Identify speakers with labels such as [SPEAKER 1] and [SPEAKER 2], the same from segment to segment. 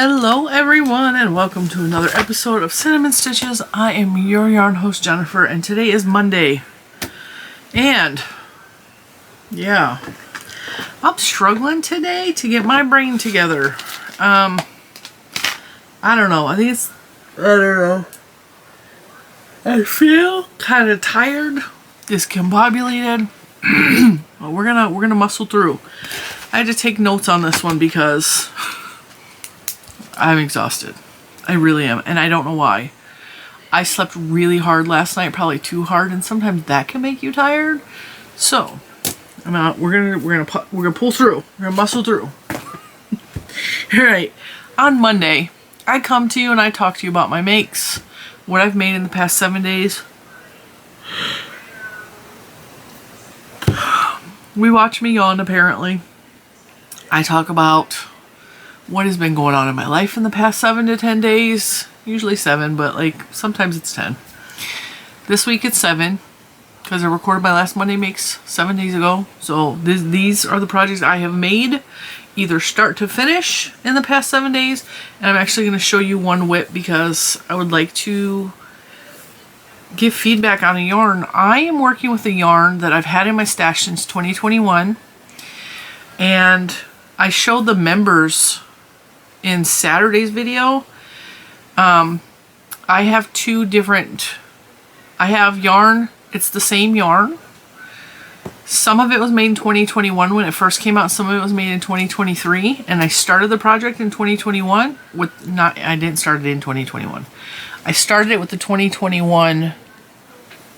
[SPEAKER 1] Hello everyone and welcome to another episode of Cinnamon Stitches. I am your yarn host Jennifer and today is Monday. And yeah, I'm struggling today to get my brain together. I don't know. I don't know. I feel kind of tired, discombobulated. Well, we're gonna muscle through. I had to take notes on this one because I'm exhausted. I really am, and I don't know why. I slept really hard last night, probably too hard, and sometimes that can make you tired. So, we're gonna pull through. We're gonna muscle through. All right. On Monday, I come to you and I talk to you about my makes, what I've made in the past 7 days. We watch me yawn, apparently. I talk about what has been going on in my life in the past 7 to 10 days. Usually 7, but like sometimes it's 10. This week it's 7 because I recorded my last Monday makes 7 days ago. So these are the projects I have made, either start to finish in the past 7 days. And I'm actually going to show you one whip because I would like to give feedback on a yarn. I am working with a yarn that I've had in my stash since 2021. And I showed the members in Saturday's video. I have two different, I have yarn, it's the same yarn. Some of it was made in 2021 when it first came out, some of it was made in 2023, and I started the project in 2021 with, I didn't start it in 2021. I started it with the 2021, it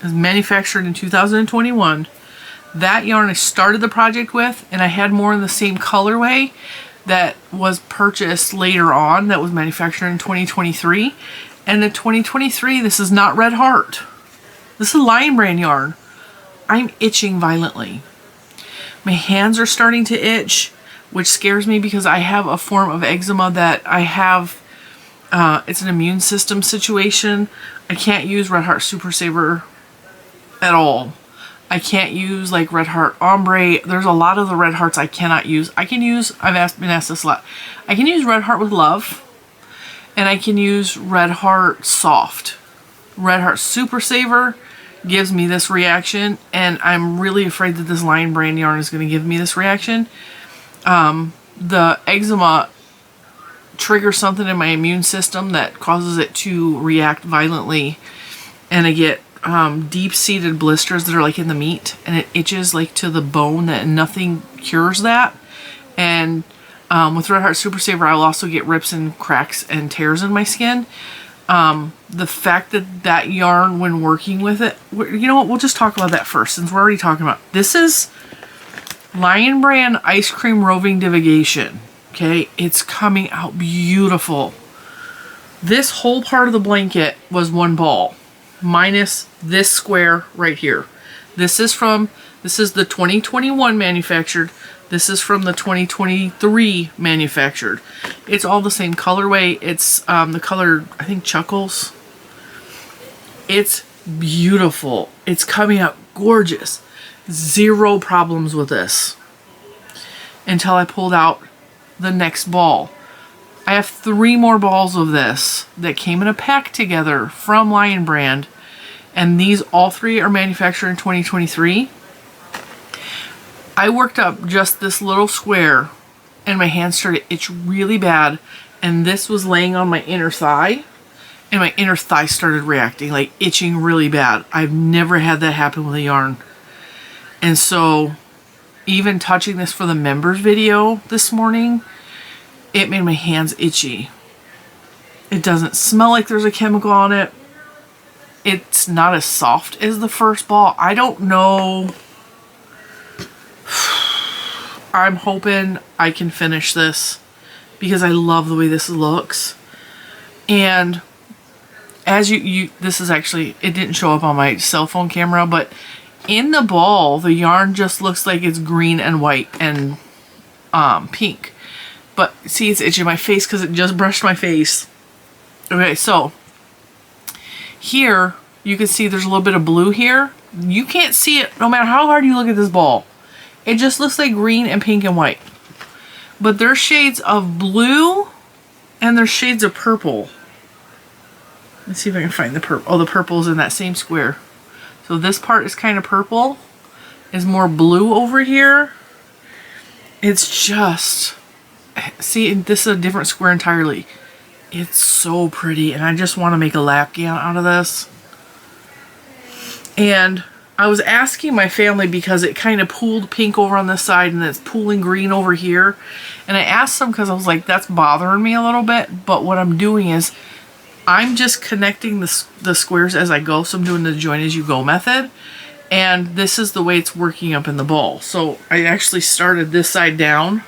[SPEAKER 1] was manufactured in 2021. That yarn I started the project with, and I had more in the same colorway that was purchased later on that was manufactured in 2023. And in 2023, this is not Red Heart. This is Lion Brand yarn. I'm itching violently. My hands are starting to itch, which scares me because I have a form of eczema that I have, it's an immune system situation. I can't use Red Heart Super Saver at all. I can't use like Red Heart Ombre. There's a lot of the Red Hearts I cannot use. I can use, been asked this a lot. I can use Red Heart with Love. And I can use Red Heart Soft. Red Heart Super Saver gives me this reaction. And I'm really afraid that this Lion Brand yarn is going to give me this reaction. The eczema triggers something in my immune system that causes it to react violently. And I get deep-seated blisters that are like in the meat, and it itches like to the bone, that nothing cures that. And with Red Heart Super Saver, I'll also get rips and cracks and tears in my skin. The fact that yarn, when working with it, you know what, we'll just talk about that first since we're already talking about this is Lion Brand Ice Cream Roving Divigation. Okay, it's coming out beautiful. This whole part of the blanket was one ball, minus this square right here. This is the 2021 manufactured. This is from the 2023 manufactured. It's all the same colorway. It's the color, I think, Chuckles. It's beautiful. It's coming out gorgeous. Zero problems with this until I pulled out the next ball. I have 3 more balls of this that came in a pack together from Lion Brand. And these, all 3 are manufactured in 2023. I worked up just this little square and my hands started to itch really bad. And this was laying on my inner thigh. And my inner thigh started reacting, like itching really bad. I've never had that happen with a yarn. And so, even touching this for the members video this morning, it made my hands itchy. It doesn't smell like there's a chemical on it. It's not as soft as the first ball. I don't know. I'm hoping I can finish this because I love the way this looks. And as this is actually, it didn't show up on my cell phone camera, but in the ball, the yarn just looks like it's green and white and pink. But see, it's itching my face because it just brushed my face. Okay, so here, you can see there's a little bit of blue here. You can't see it no matter how hard you look at this ball. It just looks like green and pink and white. But there's shades of blue And there's shades of purple. Let's see if I can find the purple. Oh, the purple's in that same square. So this part is kind of purple. Is more blue over here. It's just, see, this is a different square entirely. It's so pretty, and I just want to make a lap gown out of this. And I was asking my family because it kind of pooled pink over on this side and it's pooling green over here. And I asked them because I was like, that's bothering me a little bit. But what I'm doing is I'm just connecting the squares as I go. So I'm doing the join as you go method. And this is the way it's working up in the ball. So I actually started this side down.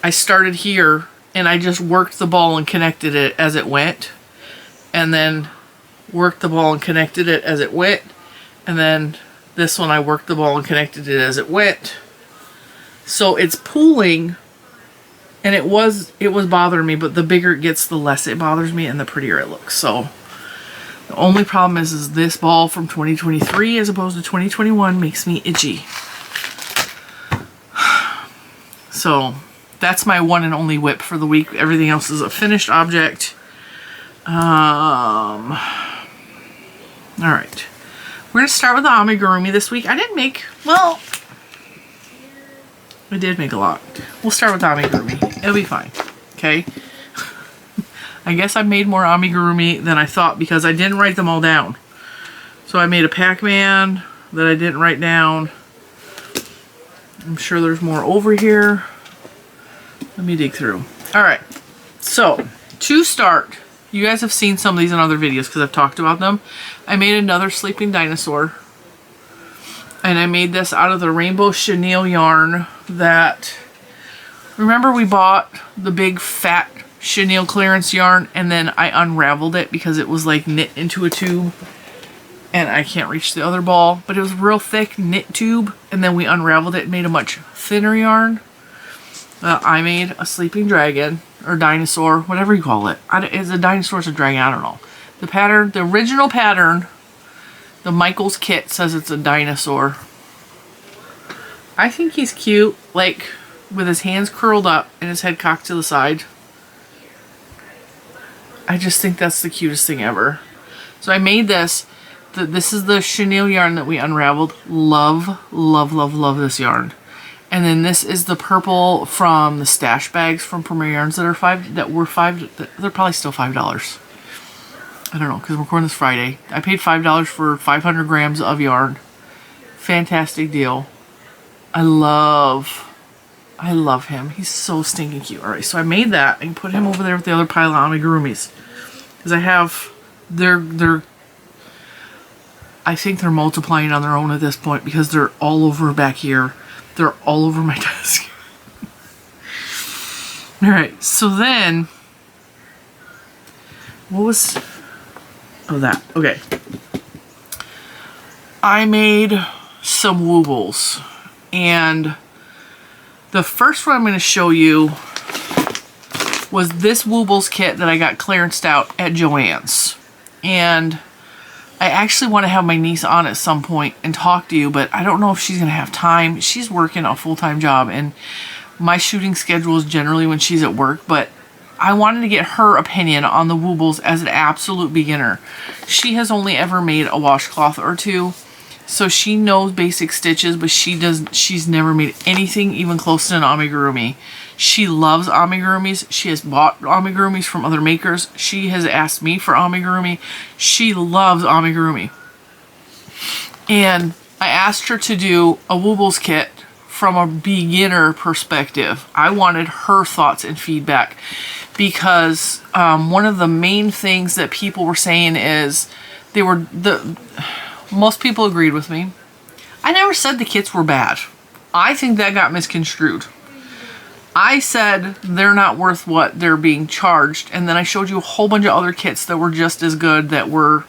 [SPEAKER 1] I started here and I just worked the ball and connected it as it went. And then worked the ball and connected it as it went. And then this one I worked the ball and connected it as it went. So it's pooling, and it was bothering me, but the bigger it gets, the less it bothers me and the prettier it looks. So the only problem is this ball from 2023 as opposed to 2021 makes me itchy. So that's my one and only whip for the week. Everything else is a finished object. Alright. We're going to start with the amigurumi this week. I didn't make, well, I did make a lot. We'll start with the amigurumi. It'll be fine. Okay? I guess I made more amigurumi than I thought because I didn't write them all down. So I made a Pac-Man that I didn't write down. I'm sure there's more over here. Let me dig through. Alright. So, to start, you guys have seen some of these in other videos because I've talked about them. I made another sleeping dinosaur. And I made this out of the rainbow chenille yarn that... Remember we bought the big fat chenille clearance yarn and then I unraveled it because it was like knit into a tube. And I can't reach the other ball. But it was real thick knit tube. And then we unraveled it and made a much thinner yarn. I made a sleeping dragon. Or dinosaur, whatever you call it. Is a dinosaur, it's a dragon, I don't know. The pattern, the original pattern, the Michaels kit says it's a dinosaur. I think he's cute, like with his hands curled up and his head cocked to the side. I just think that's the cutest thing ever. So I made this. This is the chenille yarn that we unraveled. Love, love, love, love this yarn. And then this is the purple from the stash bags from Premier Yarns that were $5. They're probably still $5. I don't know, because I'm recording this Friday. I paid $5 for 500 grams of yarn. Fantastic deal. I love him. He's so stinking cute. Alright, so I made that and put him over there with the other pile of amigurumis. Because I have, I think they're multiplying on their own at this point because they're all over back here. They're all over my desk. Alright, so then, what was, oh that, okay. I made some Woobles. And the first one I'm going to show you was this Woobles kit that I got clearanced out at Joann's. And I actually want to have my niece on at some point and talk to you, but I don't know if she's going to have time. She's working a full-time job, and my shooting schedule is generally when she's at work, but I wanted to get her opinion on the Woobles as an absolute beginner. She has only ever made a washcloth or two, so she knows basic stitches, but she's never made anything even close to an amigurumi. She loves amigurumis. She has bought amigurumis from other makers. She has asked me for amigurumi. She loves amigurumi. And I asked her to do a Woobles kit from a beginner perspective. I wanted her thoughts and feedback because one of the main things that people were saying is most people agreed with me. I never said the kits were bad. I think that got misconstrued. I said they're not worth what they're being charged, and then I showed you a whole bunch of other kits that were just as good that were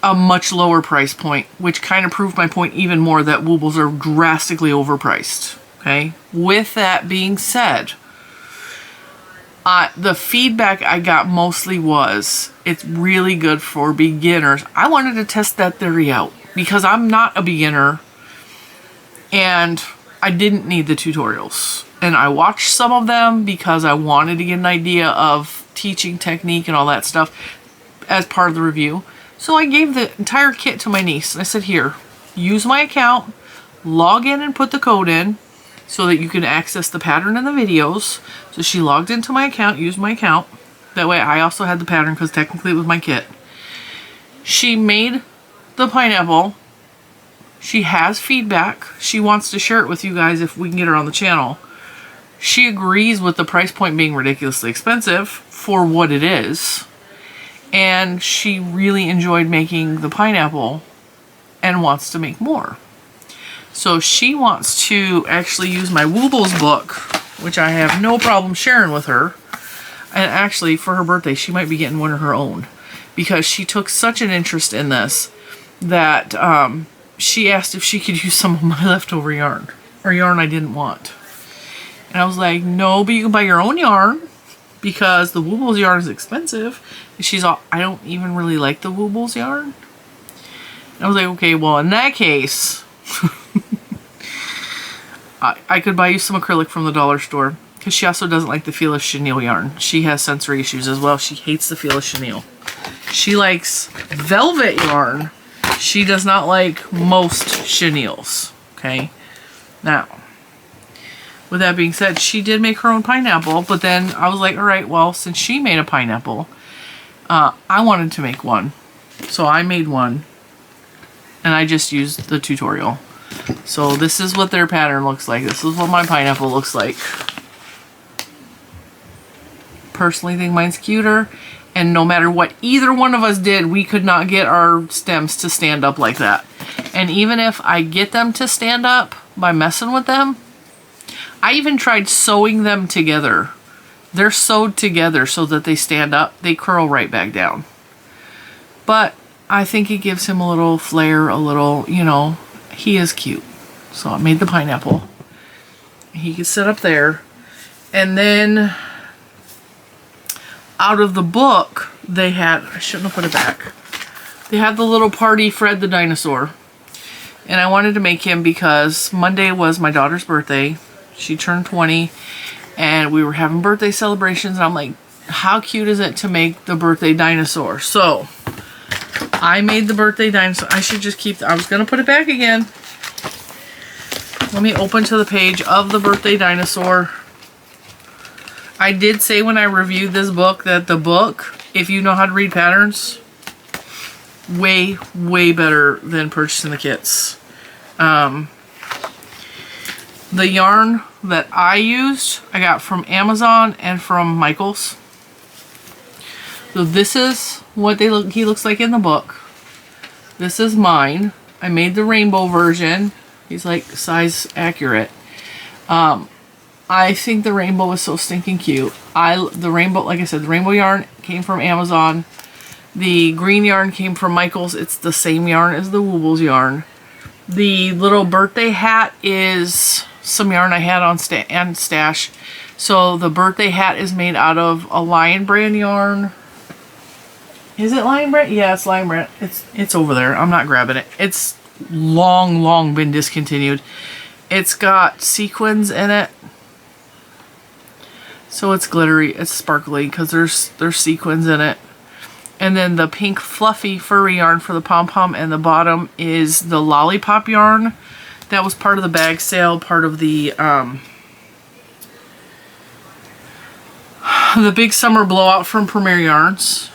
[SPEAKER 1] a much lower price point, which kind of proved my point even more that Woobles are drastically overpriced. Okay? With that being said, the feedback I got mostly was it's really good for beginners. I wanted to test that theory out because I'm not a beginner and I didn't need the tutorials. and I watched some of them because I wanted to get an idea of teaching technique and all that stuff as part of the review. So I gave the entire kit to my niece and I said, here, use my account, log in and put the code in so that you can access the pattern and the videos. So she logged into my account, used my account. That way I also had the pattern because technically it was my kit. She made the pineapple. She has feedback. She wants to share it with you guys if we can get her on the channel. She agrees with the price point being ridiculously expensive for what it is. And she really enjoyed making the pineapple and wants to make more. So she wants to actually use my Woobles book, which I have no problem sharing with her. And actually, for her birthday, she might be getting one of her own. Because she took such an interest in this that she asked if she could use some of my leftover yarn. Or yarn I didn't want. And I was like, no, but you can buy your own yarn. Because the Woobles yarn is expensive. And she's all, I don't even really like the Woobles yarn. And I was like, okay, well, in that case... I could buy you some acrylic from the dollar store. Because she also doesn't like the feel of chenille yarn. She has sensory issues as well. She hates the feel of chenille. She likes velvet yarn. She does not like most chenilles. Okay? Now, with that being said, she did make her own pineapple. But then I was like, alright, well, since she made a pineapple, I wanted to make one. So I made one. And I just used the tutorial. So this is what their pattern looks like. This is what my pineapple looks like. Personally think mine's cuter. And no matter what either one of us did, we could not get our stems to stand up like that. And even if I get them to stand up by messing with them, I even tried sewing them together. They're sewed together so that they stand up. They curl right back down. But I think it gives him a little flair, a little, you know, he is cute. So I made the pineapple. He can sit up there. And then out of the book, they had, I shouldn't have put it back. They had the little party Fred the dinosaur. And I wanted to make him because Monday was my daughter's birthday. She turned 20 and we were having birthday celebrations. And I'm like, how cute is it to make the birthday dinosaur? So I made the birthday dinosaur. I should just keep, I was going to put it back again. Let me open to the page of the birthday dinosaur. I did say when I reviewed this book that the book, if you know how to read patterns, way, way better than purchasing the kits. The yarn that I used, I got from Amazon and from Michaels. So this is what he looks like in the book. This is mine. I made the rainbow version. He's like size accurate. I think the rainbow is so stinking cute. The rainbow, like I said, the rainbow yarn came from Amazon. The green yarn came from Michaels. It's the same yarn as the Woobles yarn. The little birthday hat is some yarn I had on stash. So the birthday hat is made out of a Lion brand yarn. Is it Lion brand? Yeah, it's Lion brand. It's over there. I'm not grabbing it. It's long been discontinued. It's got sequins in it. So it's glittery, it's sparkly because there's sequins in it. And then the pink fluffy furry yarn for the pom-pom and the bottom is the lollipop yarn. That was part of the bag sale, part of the big summer blowout from Premier Yarns.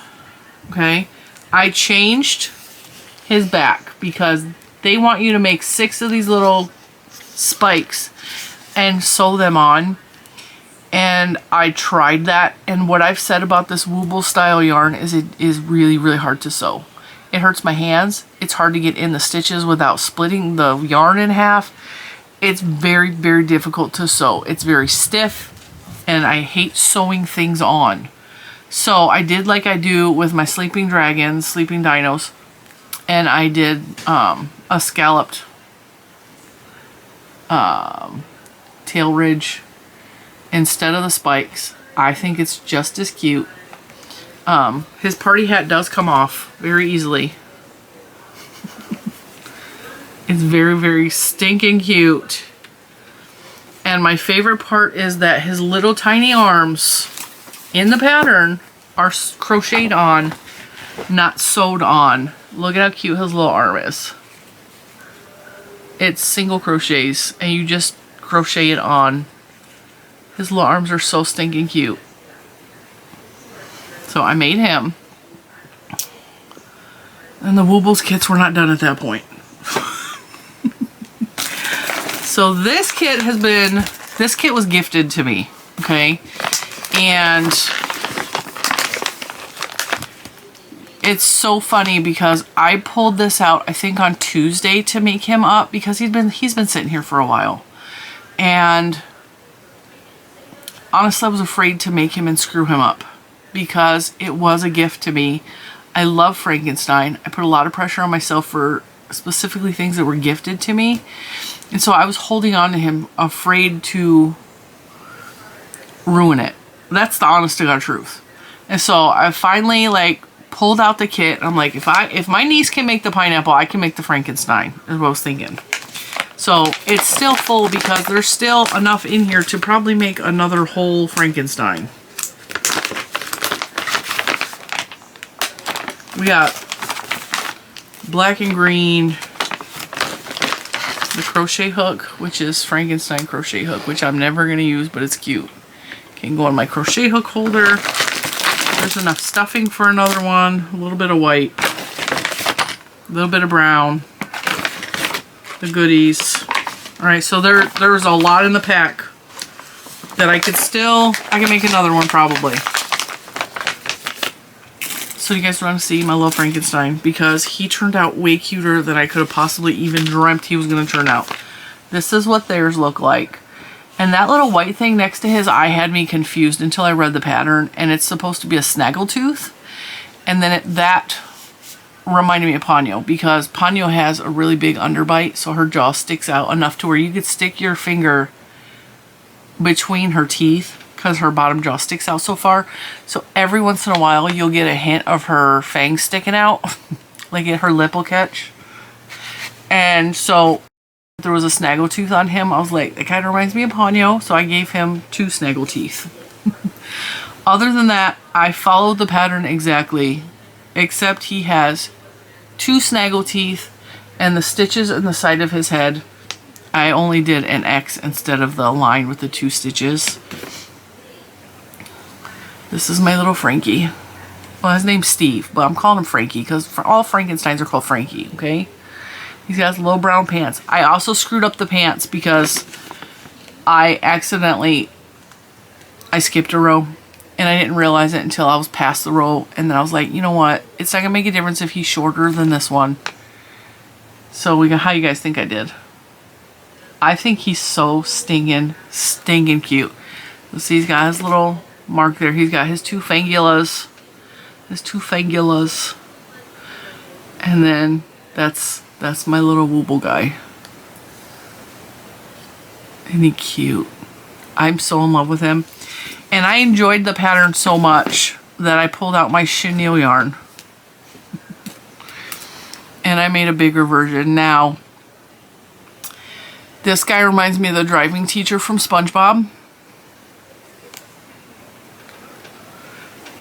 [SPEAKER 1] Okay, I changed his back because they want you to make 6 of these little spikes and sew them on. And I tried that, and what I've said about this Woobles style yarn is it is really, really hard to sew. It hurts my hands. It's hard to get in the stitches without splitting the yarn in half. It's very, very difficult to sew. It's very stiff, and I hate sewing things on. So I did like I do with my sleeping dragons, sleeping dinos, and I did a scalloped tail ridge instead of the spikes. I think it's just as cute. His party hat does come off very easily. It's very, very stinking cute. And my favorite part is that his little tiny arms in the pattern are crocheted on, not sewed on. Look at how cute his little arm is. It's single crochets and you just crochet it on. His little arms are so stinking cute. So I made him. And the Woobles kits were not done at that point. So this kit was gifted to me, okay? And it's so funny because I pulled this out, I think on Tuesday to make him up because he's been sitting here for a while. And honestly, I was afraid to make him and screw him up because it was a gift to me. I love Frankenstein. I put a lot of pressure on myself for specifically things that were gifted to me. And so I was holding on to him, afraid to ruin it. That's the honest to God truth. And so I finally like pulled out the kit. I'm like, if my niece can make the pineapple, I can make the Frankenstein, is what I was thinking. So it's still full because there's still enough in here to probably make another whole Frankenstein. We got black and green, the crochet hook, which is Frankenstein crochet hook, which I'm never going to use, but it's cute. Can go on my crochet hook holder. There's enough stuffing for another one. A little bit of white, a little bit of brown, the goodies. All right, so there was a lot in the pack that I can make another one probably. So you guys want to see my little Frankenstein because he turned out way cuter than I could have possibly even dreamt he was going to turn out. This is what theirs look like. And that little white thing next to his eye had me confused until I read the pattern, and it's supposed to be a snaggletooth. And then that reminded me of Ponyo because Ponyo has a really big underbite, so her jaw sticks out enough to where you could stick your finger between her teeth because her bottom jaw sticks out so far. So every once in a while you'll get a hint of her fangs sticking out, like her lip will catch. And so there was a snaggletooth on him. I was like, it kind of reminds me of Ponyo, so I gave him 2 snaggle teeth. Other than that, I followed the pattern exactly, except he has 2 snaggle teeth and the stitches in the side of his head. I only did an X instead of the line with the 2 stitches. This is my little Frankie. Well, his name's Steve, but I'm calling him Frankie because all Frankensteins are called Frankie, okay? He's got his little brown pants. I also screwed up the pants because I skipped a row and I didn't realize it until I was past the row, and then I was like, you know what? It's not gonna make a difference if he's shorter than this one. So how you guys think I did? I think he's so stinging cute. Let's see, he's got his little mark there. He's got his 2 fangulas. And then that's my little Wooble guy. Isn't he cute? I'm so in love with him. And I enjoyed the pattern so much that I pulled out my chenille yarn. And I made a bigger version. Now, this guy reminds me of the driving teacher from SpongeBob.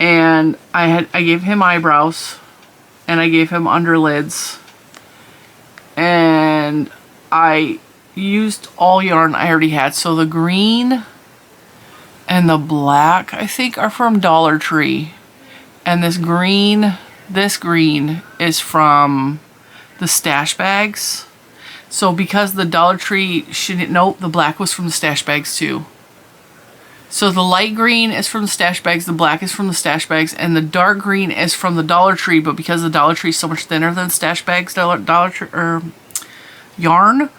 [SPEAKER 1] And I gave him eyebrows. And I gave him underlids. And I used all yarn I already had. So the green and the black, I think, are from Dollar Tree. And this green is from the stash bags. So because the Dollar Tree nope, the black was from the stash bags too. So the light green is from the stash bags, the black is from the stash bags, and the dark green is from the Dollar Tree, but because the Dollar Tree is so much thinner than stash bags Dollar Tree yarn,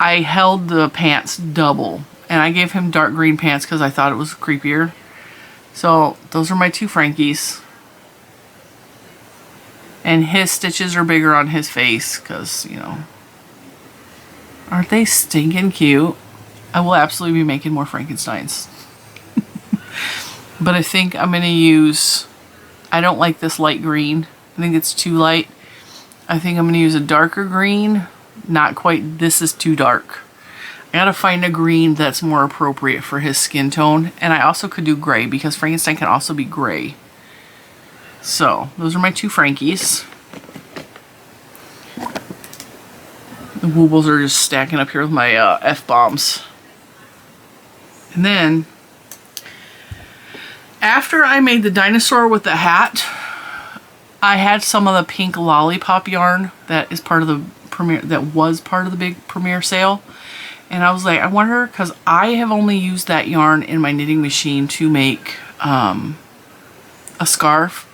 [SPEAKER 1] I held the pants double. And I gave him dark green pants because I thought it was creepier. So those are my 2 Frankies. And his stitches are bigger on his face because, you know, aren't they stinking cute? I will absolutely be making more Frankensteins. But I think I'm going to use, I don't like this light green. I think it's too light. I think I'm going to use a darker green. Not quite, this is too dark. I gotta find a green that's more appropriate for his skin tone. And I also could do gray because Frankenstein can also be gray. So those are my 2 Frankies. The Woobles are just stacking up here with my F-bombs. And then, after I made the dinosaur with the hat, I had some of the pink lollipop yarn that is part of the premiere, that was part of the big premiere sale. And I was like, I wonder, because I have only used that yarn in my knitting machine to make a scarf.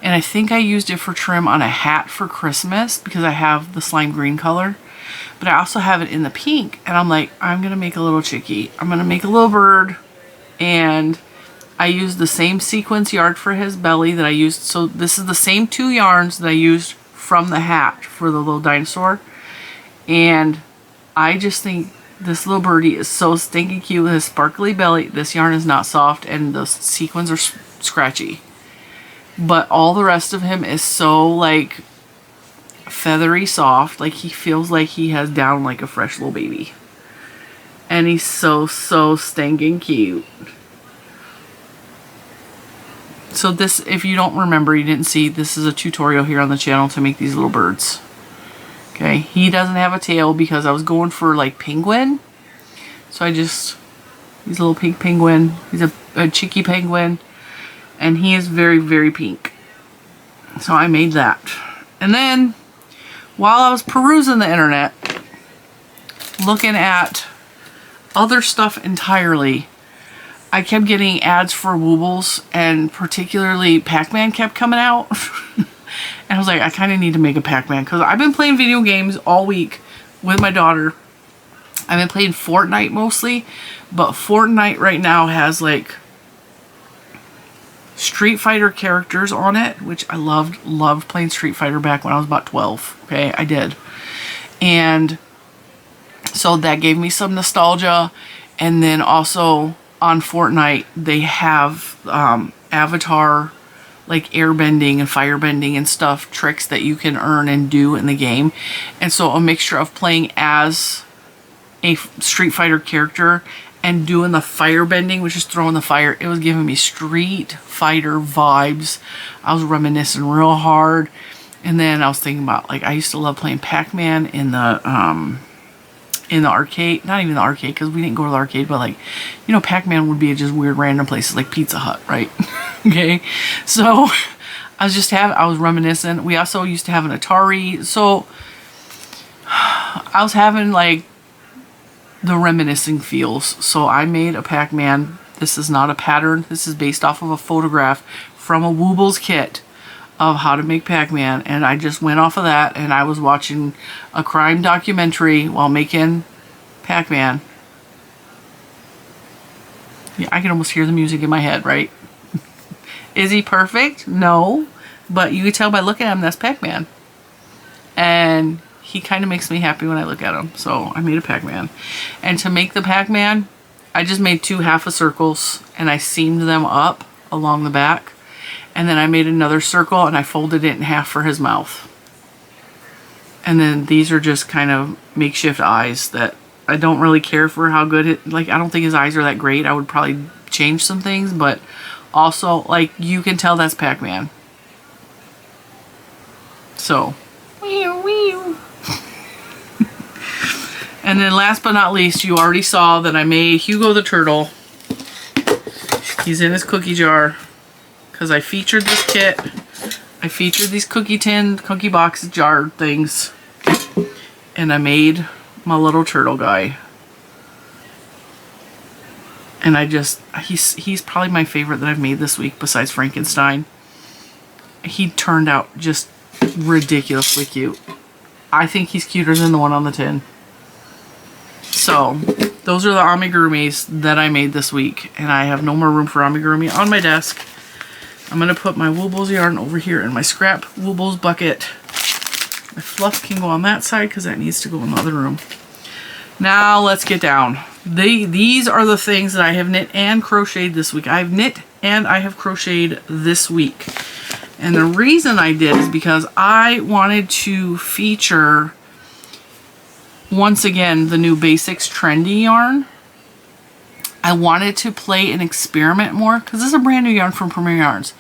[SPEAKER 1] And I think I used it for trim on a hat for Christmas because I have the slime green color. But I also have it in the pink, and I'm like, I'm going to make a little chickie. I'm going to make a little bird, and I used the same sequence yarn for his belly that I used. So this is the same 2 yarns that I used from the hat for the little dinosaur. And I just think this little birdie is so stinking cute with his sparkly belly. This yarn is not soft, and the sequins are scratchy. But all the rest of him is so, like, feathery soft. Like, he feels like he has down like a fresh little baby. And he's so stinking cute. So this, if you don't remember, you didn't see, this is a tutorial here on the channel to make these little birds. Okay, he doesn't have a tail because I was going for like penguin. So I just, he's a little pink penguin. He's a cheeky penguin. And he is very pink. So I made that. And then, while I was perusing the internet, looking at other stuff entirely, I kept getting ads for Woobles, and particularly Pac-Man kept coming out. And I was like, I kind of need to make a Pac-Man, because I've been playing video games all week with my daughter. I've been playing Fortnite mostly, but Fortnite right now has like Street Fighter characters on it, which I loved playing Street Fighter back when I was about 12. Okay, I did. And so that gave me some nostalgia. And then also on Fortnite, they have avatar, like airbending and firebending and stuff, tricks that you can earn and do in the game. And so a mixture of playing as a Street Fighter character and doing the firebending, which is throwing the fire, it was giving me Street Fighter vibes. I was reminiscing real hard. And then I was thinking about, like, I used to love playing Pac-Man in the arcade. Not even the arcade, because we didn't go to the arcade, but, like, you know, Pac-Man would be at just weird random places like Pizza Hut, right? Okay, so I was reminiscing. We also used to have an Atari, so I was having, like, the reminiscing feels. So I made a Pac-Man. This is not a pattern. This is based off of a photograph from a Woobles kit of how to make Pac-Man, and I just went off of that, and I was watching a crime documentary while making Pac-Man. Yeah, I can almost hear the music in my head, right? Is he perfect? No, but you can tell by looking at him that's Pac-Man. And he kind of makes me happy when I look at him. So I made a Pac-Man. And to make the Pac-Man, I just made 2 half a circles and I seamed them up along the back. And then I made another circle and I folded it in half for his mouth. And then these are just kind of makeshift eyes that I don't really care for how good it, like, I don't think his eyes are that great. I would probably change some things, but also, like, you can tell that's Pac-Man. So, and then last but not least, you already saw that I made Hugo the Turtle. He's in his cookie jar because I featured this kit. I featured these cookie box jar things, and I made my little turtle guy. And he's probably my favorite that I've made this week besides Frankenstein. He turned out just ridiculously cute. I think he's cuter than the one on the tin. So, those are the amigurumis that I made this week. And I have no more room for amigurumi on my desk. I'm going to put my Woobles yarn over here in my scrap Woobles bucket. My fluff can go on that side because that needs to go in the other room. Now, let's get down. These are the things that I have knit and crocheted this week. I've knit and I have crocheted this week. And the reason I did is because I wanted to feature once again, the new BASIX Trendy Yarn. I wanted to play and experiment more because this is a brand new yarn from Premier Yarns.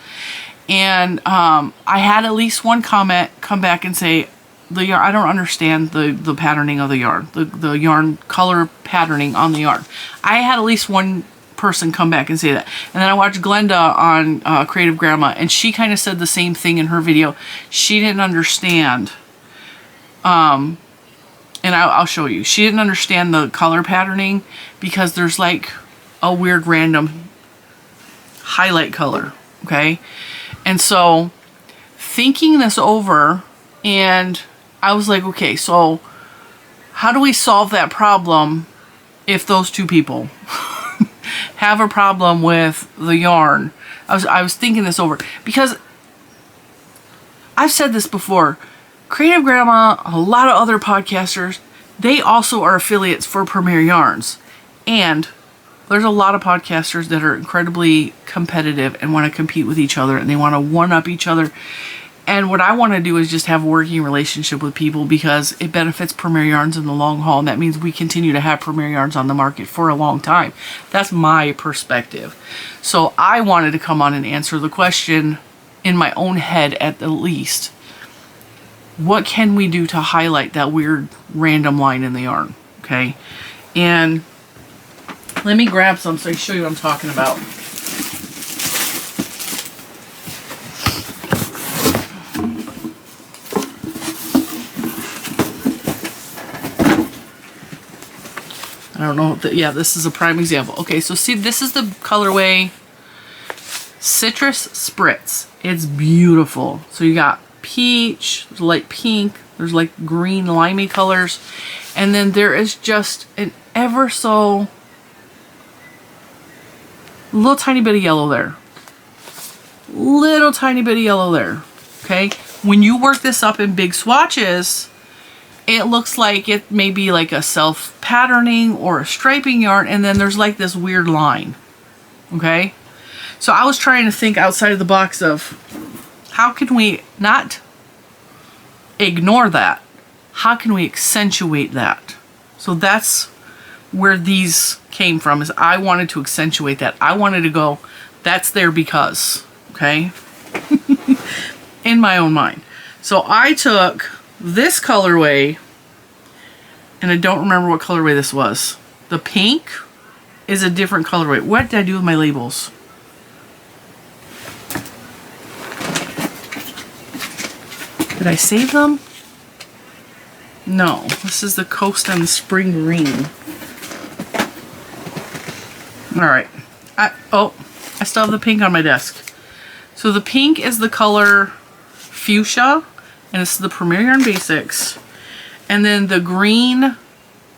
[SPEAKER 1] And I had at least one comment come back and say, the yarn, I don't understand the patterning of the yarn, the yarn color patterning on the yarn. I had at least one person come back and say that. And then I watched Glenda on Creative Grandma, and she kind of said the same thing in her video. She didn't understand, and I'll show you. She didn't understand the color patterning because there's like a weird random highlight color, okay? And so thinking this over, and I was like, okay, so how do we solve that problem if those two people have a problem with the yarn? I was thinking this over because I've said this before. Creative Grandma, a lot of other podcasters, they also are affiliates for Premier Yarns. And there's a lot of podcasters that are incredibly competitive and want to compete with each other, and they want to one-up each other. And what I want to do is just have a working relationship with people because it benefits Premier Yarns in the long haul. And that means we continue to have Premier Yarns on the market for a long time. That's my perspective. So I wanted to come on and answer the question in my own head at the least. What can we do to highlight that weird random line in the yarn? Okay. And let me grab some so I can show you what I'm talking about. I don't know. Yeah, this is a prime example. Okay, so see, this is the colorway Citrus Spritz. It's beautiful. So you got peach, there's light pink, there's like green limey colors, and then there is just an ever so little tiny bit of yellow there. Little tiny bit of yellow there. Okay? When you work this up in big swatches, it looks like it may be like a self-patterning or a striping yarn, and then there's like this weird line. Okay? So I was trying to think outside of the box of how can we not ignore that? How can we accentuate that? So that's where these came from, is I wanted to accentuate that. I wanted to go, that's there because, okay? In my own mind. So I took this colorway, and I don't remember what colorway this was. The pink is a different colorway. What did I do with my labels? Did I save them? No. This is the Coast and the Spring Green. Alright. I still have the pink on my desk. So the pink is the color Fuchsia, and it's the Premier Yarn Basics. And then the green,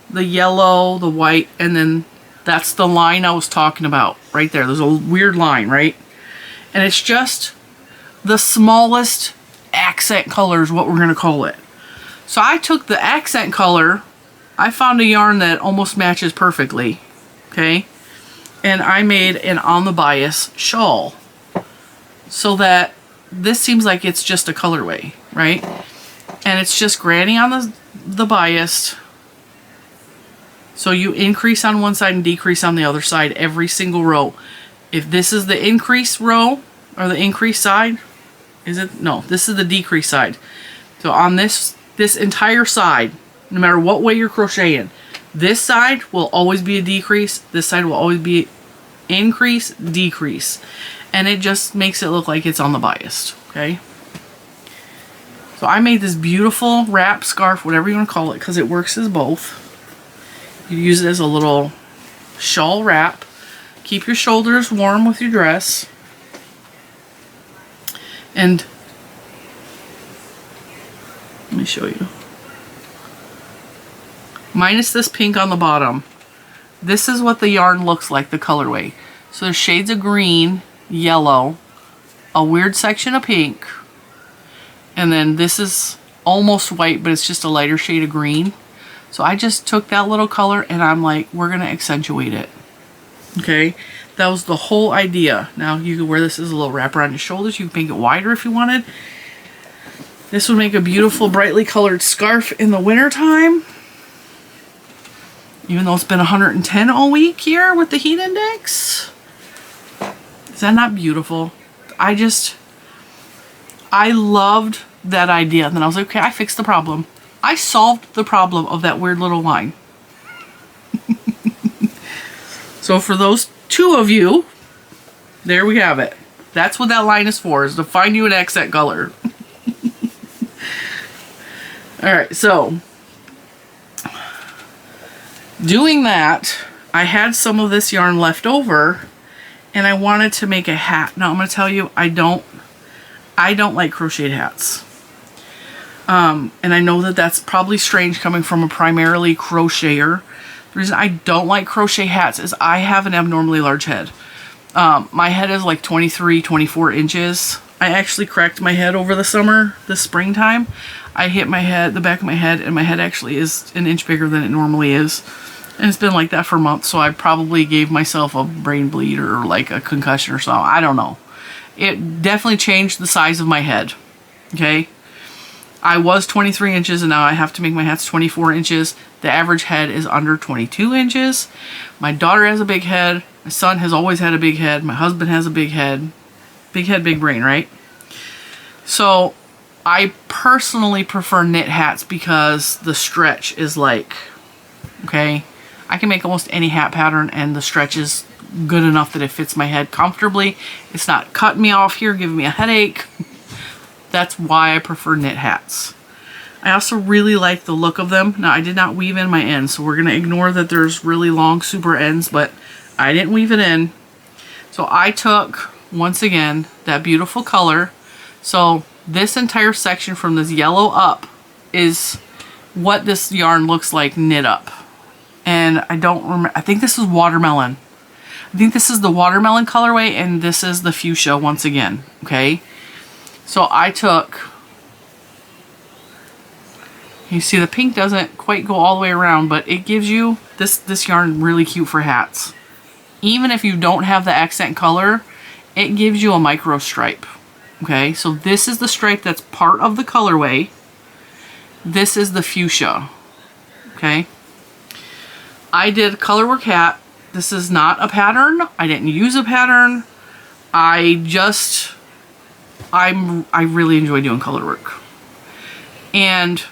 [SPEAKER 1] the yellow, the white, and then that's the line I was talking about right there. There's a weird line, right? And it's just the smallest accent color is what we're going to call it. So I took the accent color, I found a yarn that almost matches perfectly, okay? And I made an on the bias shawl so that this seems like it's just a colorway, right? And it's just granny on the bias. So you increase on one side and decrease on the other side every single row. If this is the increase row or the increase side, is it? No, this is the decrease side. So on this entire side, no matter what way you're crocheting, this side will always be a decrease. This side will always be increase, decrease. And it just makes it look like it's on the bias, okay? So I made this beautiful wrap, scarf, whatever you want to call it, because it works as both. You use it as a little shawl wrap. Keep your shoulders warm with your dress. And let me show you. Minus this pink on the bottom, this is what the yarn looks like, the colorway. So there's shades of green, yellow, a weird section of pink, and then this is almost white, but it's just a lighter shade of green. So I just took that little color and I'm like, we're gonna accentuate it. Okay, that was the whole idea. Now you can wear this as a little wrap around your shoulders. You can make it wider if you wanted. This would make a beautiful brightly colored scarf in the winter time. Even though it's been 110 all week here with the heat index. Is that not beautiful? I loved that idea. And then I was like, okay, I fixed the problem. I solved the problem of that weird little line. So for those two of you, there we have it. That's what that line is for, is to find you an accent color. Alright, so doing that, I had some of this yarn left over and I wanted to make a hat. Now I'm going to tell you, I don't like crocheted hats. And I know that that's probably strange coming from a primarily crocheter. The reason I don't like crochet hats is I have an abnormally large head. My head is like 23, 24 inches. I actually cracked my head over the summer, this springtime. I hit my head, the back of my head, and my head actually is an inch bigger than it normally is. And it's been like that for months, so I probably gave myself a brain bleed or like a concussion or something. I don't know. It definitely changed the size of my head. Okay? I was 23 inches and now I have to make my hats 24 inches. The average head is under 22 inches. My daughter has a big head. My son has always had a big head. My husband has a big head. Big head, big brain, right? So I personally prefer knit hats because the stretch is like, okay, I can make almost any hat pattern and the stretch is good enough that it fits my head comfortably. It's not cutting me off here, giving me a headache. That's why I prefer knit hats. I also really like the look of them. Now, I did not weave in my ends, so we're going to ignore that there's really long super ends, but I didn't weave it in. So I took, once again, that beautiful color. So this entire section from this yellow up is what this yarn looks like knit up. And I don't remember, I think this is watermelon. I think this is the watermelon colorway, and this is the fuchsia once again, okay? So I took, you see the pink doesn't quite go all the way around, but it gives you, this yarn really cute for hats. Even if you don't have the accent color, it gives you a micro stripe, okay? So this is the stripe that's part of the colorway. This is the fuchsia, okay? I did Colorwork hat. This is not a pattern. I didn't use a pattern. I really enjoy doing color work. And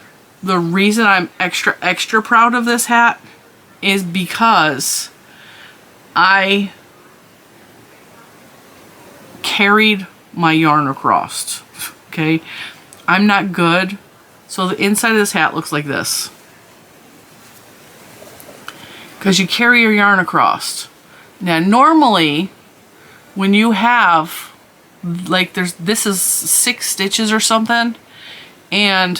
[SPEAKER 1] the reason I'm extra proud of this hat is because I carried my yarn across. Okay? I'm not good. So the inside of this hat looks like this. Because you carry your yarn across. Now normally when you have like this is 6 stitches or something, and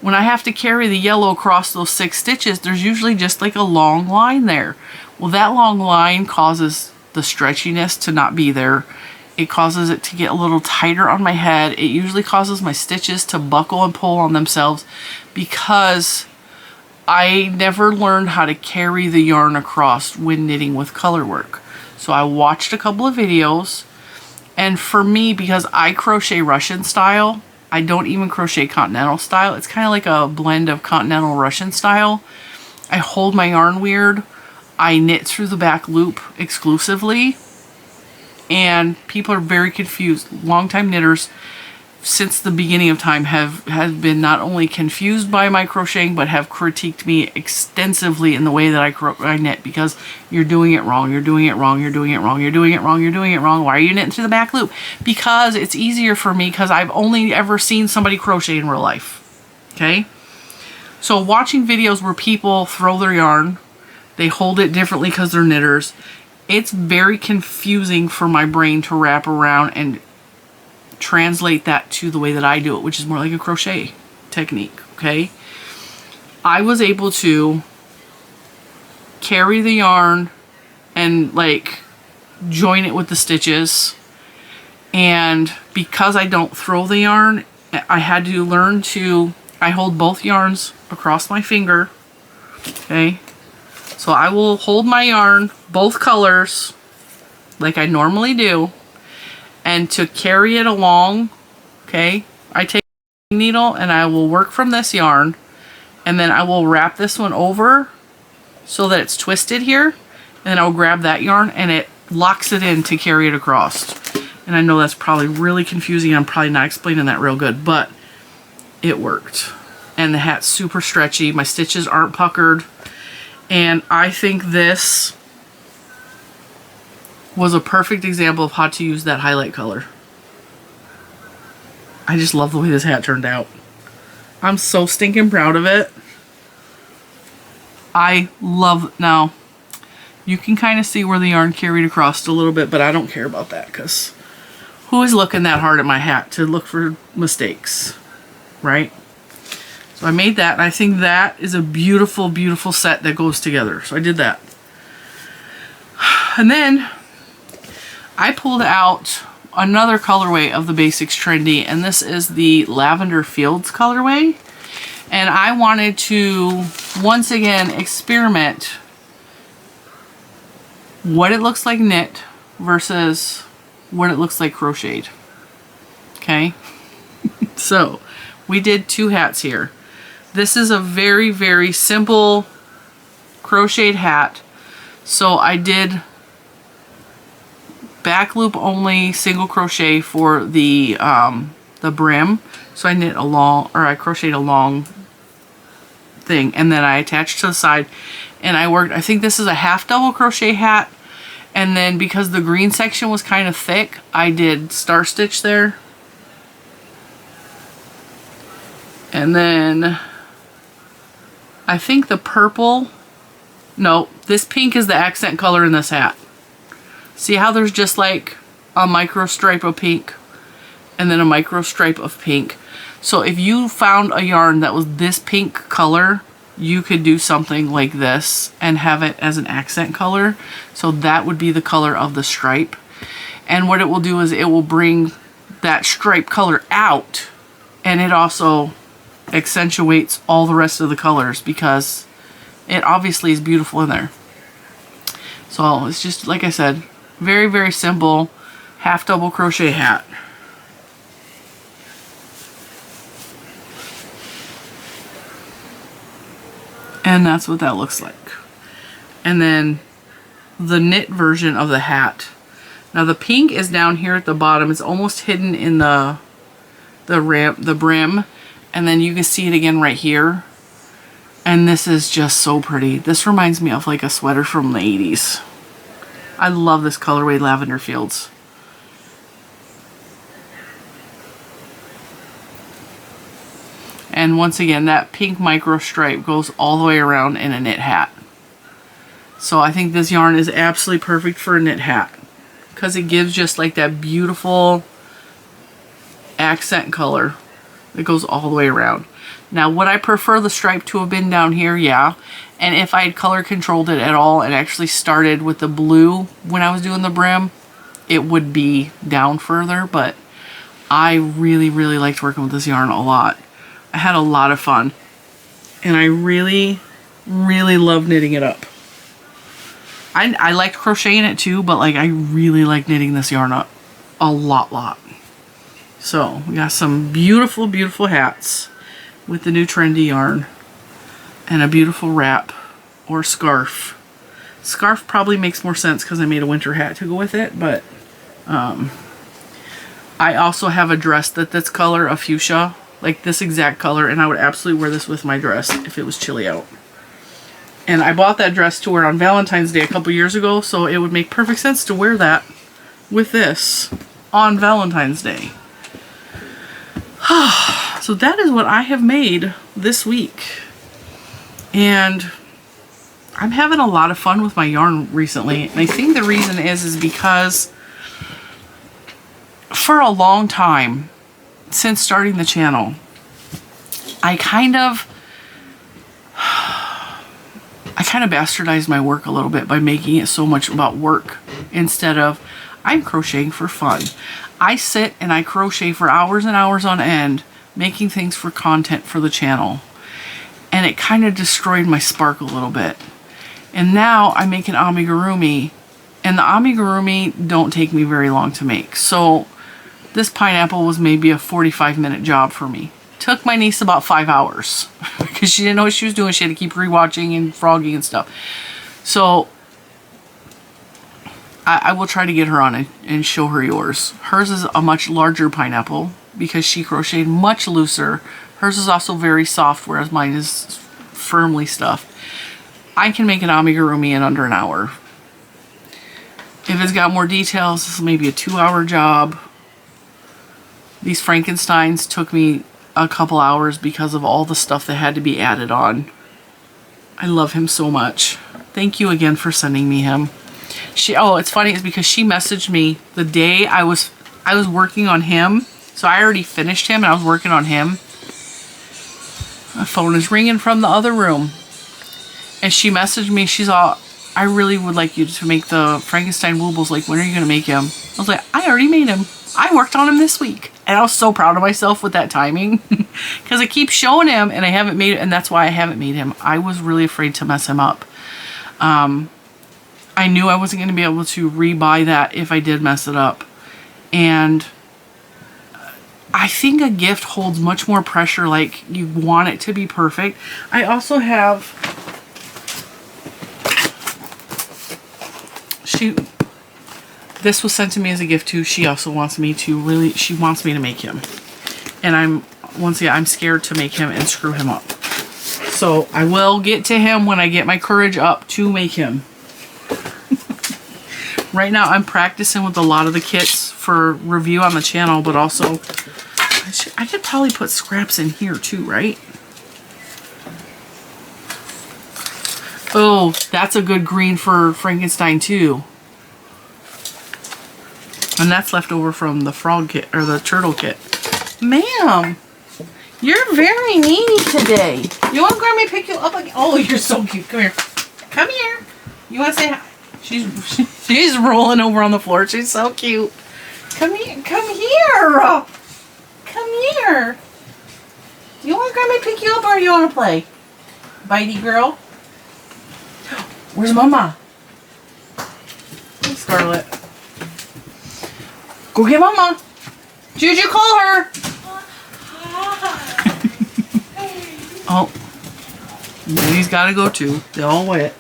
[SPEAKER 1] when I have to carry the yellow across those 6 stitches, there's usually just like a long line there. Well, that long line causes the stretchiness to not be there. It causes it to get a little tighter on my head. It usually causes my stitches to buckle and pull on themselves because I never learned how to carry the yarn across when knitting with color work. So I watched a couple of videos. And for me, because I crochet Russian style, I don't even crochet continental style. It's kind of like a blend of continental Russian style. I hold my yarn weird. I knit through the back loop exclusively. And people are very confused. Longtime knitters, since the beginning of time, have been not only confused by my crocheting, but have critiqued me extensively in the way that I knit, because you're doing it wrong, you're doing it wrong, you're doing it wrong, you're doing it wrong, you're doing it wrong. Why are you knitting through the back loop? Because it's easier for me, because I've only ever seen somebody crochet in real life. Okay? So watching videos where people throw their yarn, they hold it differently because they're knitters, it's very confusing for my brain to wrap around and translate that to the way that I do it, which is more like a crochet technique, okay? I was able to carry the yarn and like join it with the stitches, and because I don't throw the yarn, I had to learn to, I hold both yarns across my finger, okay? So I will hold my yarn, both colors, like I normally do, and to carry it along, okay, I take a needle and I will work from this yarn, and then I will wrap this one over so that it's twisted here, and then I'll grab that yarn and it locks it in to carry it across. And I know that's probably really confusing. I'm probably not explaining that real good, but it worked. And the hat's super stretchy. My stitches aren't puckered. And I think this was a perfect example of how to use that highlight color. I just love the way this hat turned out. I'm so stinking proud of it. I love, now you can kind of see where the yarn carried across a little bit, but I don't care about that because who is looking that hard at my hat to look for mistakes, right? So I made that, and I think that is a beautiful, beautiful set that goes together. So I did that. And then I pulled out another colorway of the BASIX Trendy, and this is the Lavender Fields colorway. And I wanted to, once again, experiment what it looks like knit versus what it looks like crocheted. Okay? So, we did 2 hats here. This is a very, very simple crocheted hat. So I did back loop only single crochet for the brim. So I knit a long, or I crocheted a long thing, and then I attached to the side, and I worked, I think this is a half double crochet hat, and then because the green section was kind of thick, I did star stitch there. And then I think the purple, no, this pink is the accent color in this hat. See how there's just like a micro stripe of pink and then a micro stripe of pink. So if you found a yarn that was this pink color, you could do something like this and have it as an accent color. So that would be the color of the stripe. And what it will do is it will bring that stripe color out, and it also accentuates all the rest of the colors because it obviously is beautiful in there. So it's just, like I said, very, very simple half double crochet hat. And that's what that looks like. And then the knit version of the hat. Now the pink is down here at the bottom. It's almost hidden in the brim. And then you can see it again right here. And this is just so pretty. This reminds me of like a sweater from the 80s. I love this colorway, Lavender Fields. And once again, that pink micro stripe goes all the way around in a knit hat. So I think this yarn is absolutely perfect for a knit hat, because it gives just like that beautiful accent color that goes all the way around. Now, would I prefer the stripe to have been down here? Yeah. And if I had color controlled it at all and actually started with the blue when I was doing the brim, it would be down further. But I really, really liked working with this yarn a lot. I had a lot of fun. And I really, really love knitting it up. I liked crocheting it too, but like I really like knitting this yarn up a lot. So we got some beautiful, beautiful hats with the new Trendy yarn and a beautiful wrap or scarf. Scarf probably makes more sense because I made a winter hat to go with it, but I also have a dress that's color of fuchsia, like this exact color, and I would absolutely wear this with my dress if it was chilly out. And I bought that dress to wear on Valentine's Day a couple years ago, so it would make perfect sense to wear that with this on Valentine's Day. So that is what I have made this week. And I'm having a lot of fun with my yarn recently. And I think the reason is because for a long time, since starting the channel, I kind of bastardized my work a little bit by making it so much about work instead of I'm crocheting for fun. I sit and I crochet for hours and hours on end making things for content for the channel, and it kind of destroyed my spark a little bit. And now I make an amigurumi, and the amigurumi don't take me very long to make. So this pineapple was maybe a 45-minute job for me. Took my niece about 5 hours because she didn't know what she was doing. She had to keep rewatching and frogging and stuff. So I will try to get her on it and show her yours. Hers is a much larger pineapple because she crocheted much looser. Hers is also very soft, whereas mine is firmly stuffed. I can make an amigurumi in under an hour. If it's got more details, this is maybe a 2-hour job. These Frankensteins took me a couple hours because of all the stuff that had to be added on. I love him so much. Thank you again for sending me him. It's funny, it's because she messaged me the day I was working on him. So I already finished him and I was working on him. My phone is ringing from the other room. And she messaged me, she's all, I really would like you to make the Frankenstein Woobles. Like, when are you going to make him? I was like, I already made him. I worked on him this week. And I was so proud of myself with that timing. Because I keep showing him and I haven't made it. And that's why I haven't made him. I was really afraid to mess him up. I knew I wasn't going to be able to rebuy that if I did mess it up. And I think a gift holds much more pressure. Like, you want it to be perfect. I also have... This was sent to me as a gift too. She also wants me to she wants me to make him. And once again, I'm scared to make him and screw him up. So I will get to him when I get my courage up to make him. Right now I'm practicing with a lot of the kits for review on the channel, but also I could probably put scraps in here too, right? Oh, that's a good green for Frankenstein too. And that's left over from the frog kit, or the turtle kit. Ma'am, you're very needy today. You want Grandma to pick you up again? Oh, you're so cute. Come here. Come here. You want to say hi? She's rolling over on the floor. She's so cute. Come here. Come here. Come here. Do you want Grandma to pick you up or do you want to play? Bitey girl. Where's Mama? Hey, Scarlet. Go get Mama. Juju, call her. Oh. He's got to go too. They're all wet.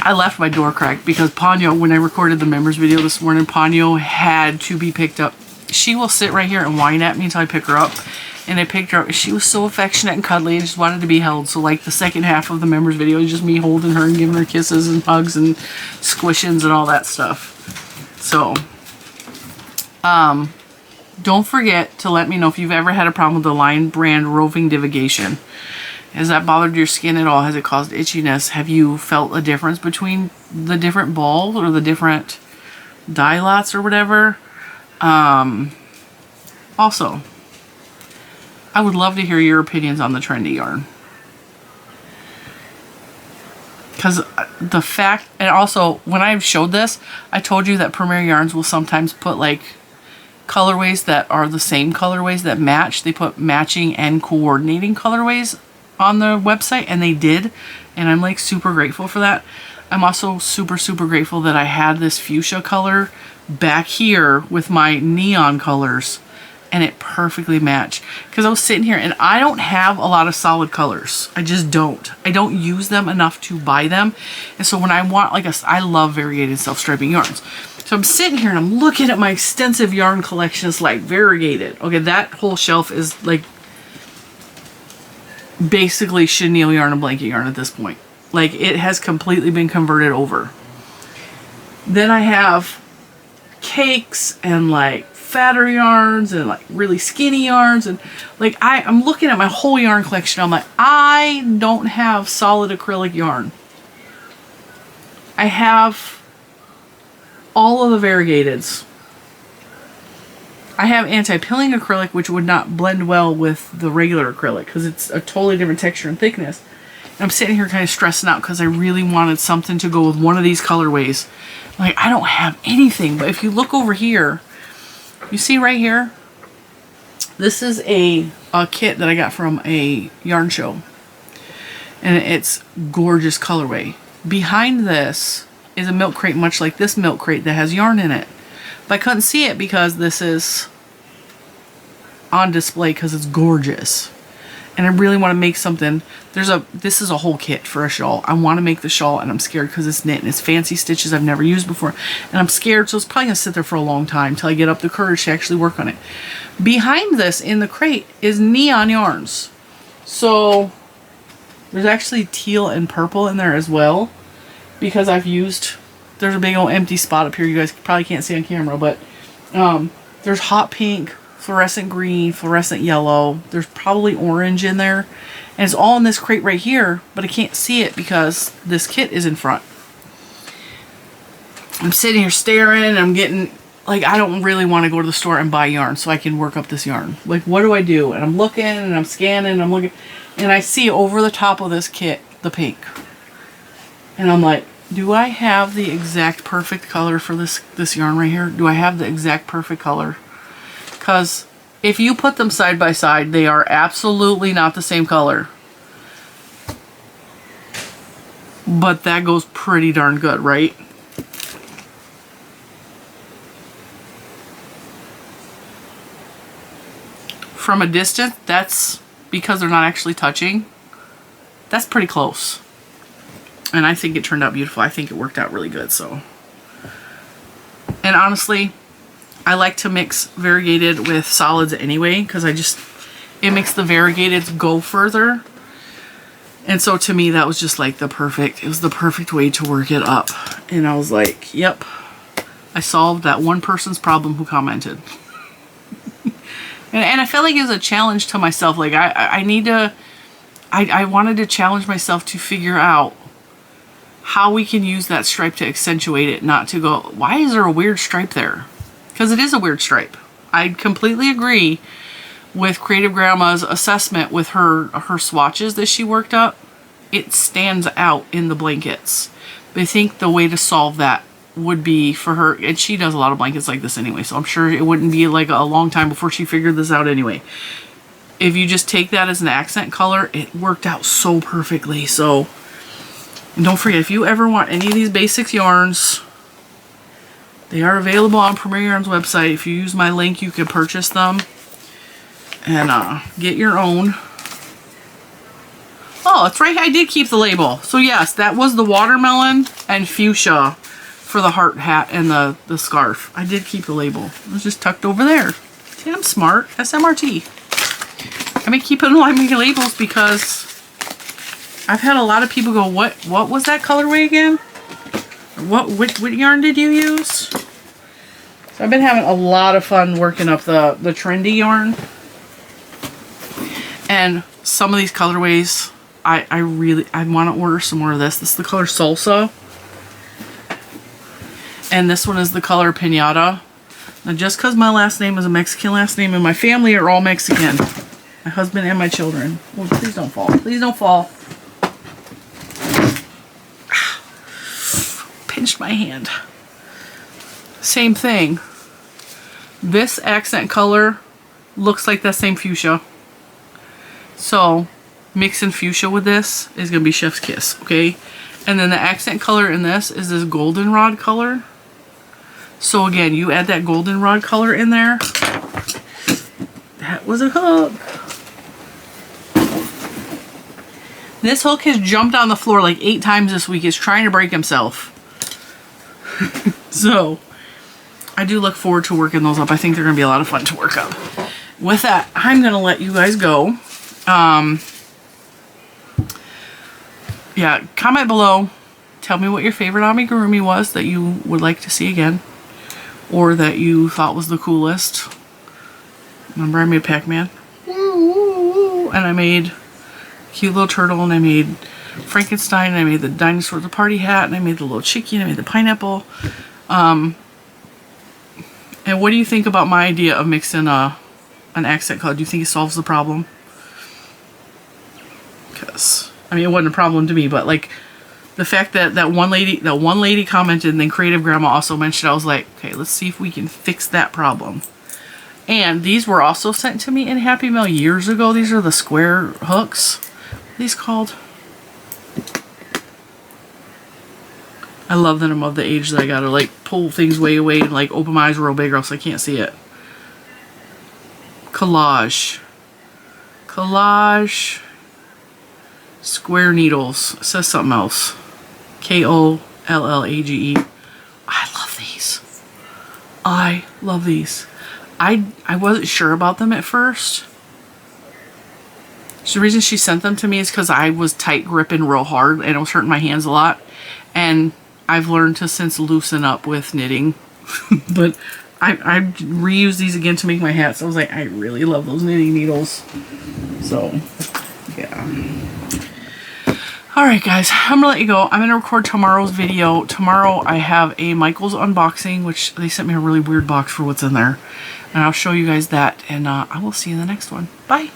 [SPEAKER 1] I left my door cracked because Ponyo, when I recorded the members video this morning, Ponyo had to be picked up. She will sit right here and whine at me until I pick her up. And I picked her up. She was so affectionate and cuddly and just wanted to be held. So like the second half of the members video is just me holding her and giving her kisses and hugs and squishings and all that stuff. So, don't forget to let me know if you've ever had a problem with the Lion brand roving divagation. Has that bothered your skin at all? Has it caused itchiness? Have you felt a difference between the different balls or the different dye lots or whatever? Also, I would love to hear your opinions on the Trendy Yarn. Because the fact, and also when I showed this, I told you that Premier Yarns will sometimes put like colorways that are the same colorways that match. They put matching and coordinating colorways on the website, and they did. And I'm like super grateful for that. I'm also super, super grateful that I had this fuchsia color back here with my neon colors. And it perfectly matched. Because I was sitting here and I don't have a lot of solid colors. I just don't. I don't use them enough to buy them. And so when I want like I love variegated self-striping yarns. So I'm sitting here and I'm looking at my extensive yarn collection. It's like variegated. Okay, that whole shelf is like basically chenille yarn and blanket yarn at this point. Like it has completely been converted over. Then I have cakes and like fatter yarns and like really skinny yarns, and like I'm looking at my whole yarn collection. I'm like, I don't have solid acrylic yarn. I have all of the variegateds. I have anti-pilling acrylic, which would not blend well with the regular acrylic because it's a totally different texture and thickness. And I'm sitting here kind of stressing out because I really wanted something to go with one of these colorways. Like, I don't have anything, but if you look over here, you see right here, this is a kit that I got from a yarn show. And it's gorgeous colorway. Behind this is a milk crate, much like this milk crate that has yarn in it. But I couldn't see it because this is on display because it's gorgeous. And I really want to make something. This is a whole kit for a shawl. I want to make the shawl, and I'm scared because it's knit and it's fancy stitches I've never used before. And I'm scared, so it's probably going to sit there for a long time until I get up the courage to actually work on it. Behind this in the crate is neon yarns. So there's actually teal and purple in there as well, because I've used, there's a big old empty spot up here you guys probably can't see on camera, but there's hot pink, fluorescent green, fluorescent yellow. There's probably orange in there. And it's all in this crate right here, but I can't see it because this kit is in front. I'm sitting here staring and I'm getting, like, I don't really want to go to the store and buy yarn so I can work up this yarn. Like, what do I do? And I'm looking and I'm scanning and I'm looking, and I see over the top of this kit the pink. And I'm like, do I have the exact perfect color for this yarn right here? Do I have the exact perfect color? Because if you put them side by side, they are absolutely not the same color. But that goes pretty darn good, right? From a distance, that's because they're not actually touching. That's pretty close. And I think it turned out beautiful. I think it worked out really good, so. And honestly, I like to mix variegated with solids anyway, because it makes the variegated go further. And so to me, that was just like it was the perfect way to work it up. And I was like, yep, I solved that one person's problem who commented. and I felt like it was a challenge to myself. Like I wanted to challenge myself to figure out how we can use that stripe to accentuate it, not to go, why is there a weird stripe there? Because it is a weird stripe. I completely agree with Creative Grandma's assessment with her swatches that she worked up. It stands out in the blankets. But I think the way to solve that would be for her, and she does a lot of blankets like this anyway, so I'm sure it wouldn't be like a long time before she figured this out anyway. If you just take that as an accent color, it worked out so perfectly. So and don't forget, if you ever want any of these BASIX yarns, they are available on Premier Yarn's website. If you use my link, you can purchase them and get your own. Oh, that's right, I did keep the label. So yes, that was the watermelon and fuchsia for the heart hat and the scarf. I did keep the label. It was just tucked over there. See, I'm smart. SMRT. I mean, keep it in line with your labels because I've had a lot of people go, what was that colorway again? What yarn did you use? So I've been having a lot of fun working up the Trendy Yarn. And some of these colorways, I want to order some more of this. This is the color Salsa. And this one is the color Piñata. Now just because my last name is a Mexican last name and my family are all Mexican. My husband and my children. Well, please don't fall. Please don't fall. Pinched my hand. Same thing. This accent color looks like that same fuchsia. So mixing fuchsia with this is going to be chef's kiss, okay? And then the accent color in this is this goldenrod color. So again, you add that goldenrod color in there. That was a hook. This hook has jumped on the floor like 8 times this week. He's trying to break himself. So I do look forward to working those up. I think they're going to be a lot of fun to work up. With that, I'm going to let you guys go. Yeah, comment below. Tell me what your favorite amigurumi was that you would like to see again. Or that you thought was the coolest. Remember I made Pac-Man? And I made a cute little turtle, and I made Frankenstein, and I made the dinosaur with the party hat, and I made the little chickie, and I made the pineapple. And what do you think about my idea of mixing an accent color? Do you think it solves the problem? Because, I mean, it wasn't a problem to me, but like the fact that that one lady commented, and then Creative Grandma also mentioned, I was like, okay, let's see if we can fix that problem. And these were also sent to me in Happy Mail years ago. These are the square hooks. What are these called? I love that I'm of the age that I gotta like pull things way away and like open my eyes real big or else I can't see it. Collage. Collage square needles. It says something else. Kollage. I love these. I love these. I wasn't sure about them at first. So the reason she sent them to me is because I was tight gripping real hard and it was hurting my hands a lot. And I've learned to since loosen up with knitting. But I reused these again to make my hats. I was like, I really love those knitting needles. So, yeah. Alright guys, I'm gonna let you go. I'm gonna record tomorrow's video. Tomorrow I have a Michaels unboxing, which they sent me a really weird box for what's in there. And I'll show you guys that, and I will see you in the next one. Bye!